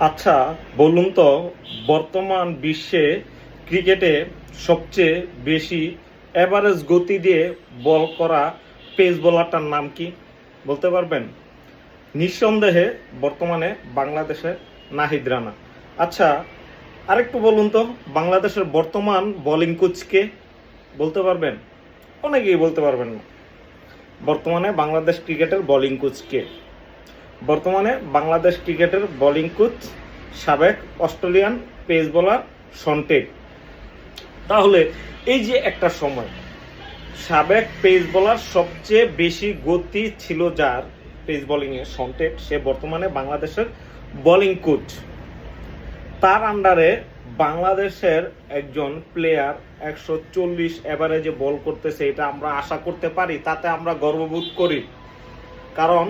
আচ্ছা, বলুন তো, বর্তমান বিশ্বে ক্রিকেটে সবচেয়ে বেশি এভারেজ গতি দিয়ে বল করা পেস বোলারটার নাম কি বলতে পারবেন? নিঃসন্দেহে বর্তমানে বাংলাদেশের নাহিদ রানা। আচ্ছা, আরেকটু বলুন তো, বাংলাদেশের বর্তমান বোলিং কোচ কে বলতে পারবেন? অনেকেই বলতে পারবেন না। বর্তমানে বাংলাদেশ ক্রিকেটের বোলিং কোচ কে? বর্তমানে বাংলাদেশ ক্রিকেটের বোলিং কোচ সাবেক Australian pace bowler Shaun Tait. তাহলে এই যে একটা সময় সাবেক পেস বোলার সবচেয়ে বেশি গতি ছিল যার পেস বোলিংয়ে, শন টেট, সে বর্তমানে বাংলাদেশের বোলিং কোচ। তার আন্ডারে বাংলাদেশের একজন প্লেয়ার 140 এভারেজে বল করতেছে, এটা আমরা আশা করতে পারি, তাতে আমরা গর্ববোধ করি। কারণ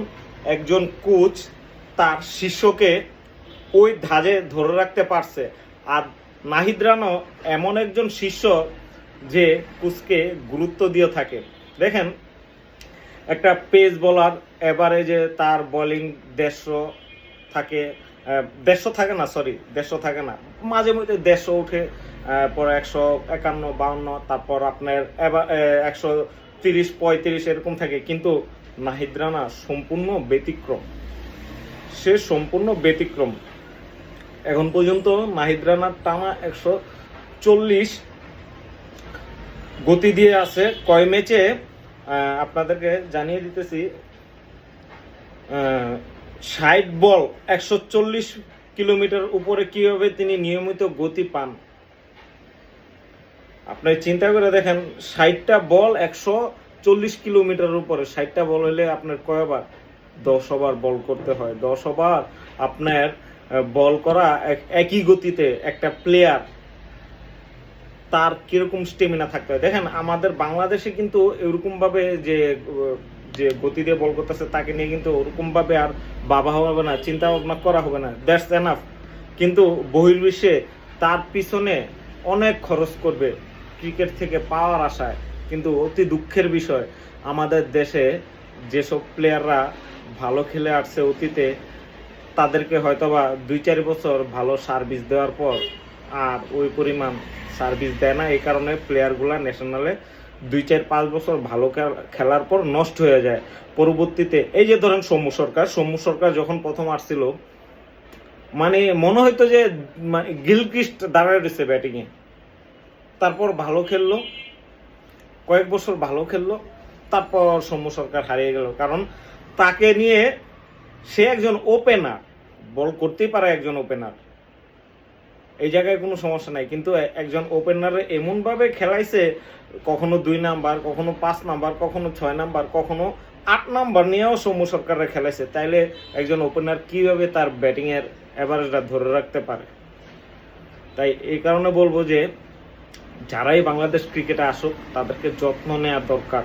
একজন কোচ তার শিষ্যকে ওই ধাজে ধরে রাখতে পারছে। আর নাহিদ রানাও এমন একজন শিষ্য যে কোচকে গুরুত্ব দিয়ে থাকে। দেখেন, একটা পেস বোলার এভারেজে তার বোলিং 150 থাকে, 150 থাকে না, মাঝে মধ্যে 150 উঠে, পরে 151-52, তারপর আপনার 130-35 এরকম থাকে। কিন্তু নাহিদ রানা সম্পূর্ণ ব্যতিক্রম, সে সম্পূর্ণ ব্যতিক্রম। এখন পর্যন্ত নাহিদ রানার টানা 140 গতি দিয়ে আছে কয় ম্যাচে আপনাদেরকে জানিয়ে দিতেছি। 60 বল 140 কিলোমিটার উপরে কিভাবে তিনি নিয়মিত গতি পান আপনি চিন্তা করে দেখেন। 60টা বল 140 কিলোমিটার উপরে, 60টা বল হলে আপনার কয়বার? 10 ওভার বল করতে হয়। 10 ওভার আপনার বল করা একই গতিতে একটা প্লেয়ার, তার কিরকম স্টেমিনা থাকতে হয় দেখেন। আমাদের বাংলাদেশে কিন্তু এরকম ভাবে যে যে গতি দিয়ে বল করতেছে তাকে নিয়ে কিন্তু ওরকম ভাবে আর ভাবা হবে না, চিন্তা ভাবনা করা হবে না, দ্যাটস এনাফ। কিন্তু বহির্বিশ্বে তার পিছনে অনেক খরচ করবে ক্রিকেট থেকে পাওয়ার আশায়। কিন্তু অতি দুঃখের বিষয়, আমাদের দেশে যেসব প্লেয়াররা ভালো খেলে আসছে অতীতে, তাদেরকে হয়তোবা 2-4 বছর ভালো সার্ভিস দেওয়ার পর আর ওই পরিমাণ সার্ভিস দেয় না। এই কারণে প্লেয়ারগুলা ন্যাশনালে 2-4-5 বছর ভালো খেলার পর নষ্ট হয়ে যায়। পরবর্তীতে এই যে ধরেন সৌম্য সরকার যখন প্রথম আসছিল, মানে মনে হইতো যে গিলক্রিস্ট দাঁড়ায় রয়েছে ব্যাটিংয়ে। তারপর ভালো খেললো, কয়েক বছর ভালো খেললো, তারপর সৌম্য সরকার হারিয়ে গেল। কারণ তাকে নিয়ে, সে একজন ওপেনার, বল করতেই পারে একজন ওপেনার, এই জায়গায় কোনো সমস্যা নাই। কিন্তু একজন ওপেনারে এমনভাবে খেলাইছে, কখনো 2 নাম্বার, কখনো 5 নাম্বার, কখনো 6 নাম্বার, কখনো 8 নাম্বার নিয়েও সৌম্য সরকারে খেলাইছে। তাইলে একজন ওপেনার কিভাবে তার ব্যাটিংয়ের এভারেজটা ধরে রাখতে পারে? তাই এই কারণে বলবো যে যারাই বাংলাদেশ ক্রিকেটে আসুক তাদেরকে যত্ন নেওয়া দরকার।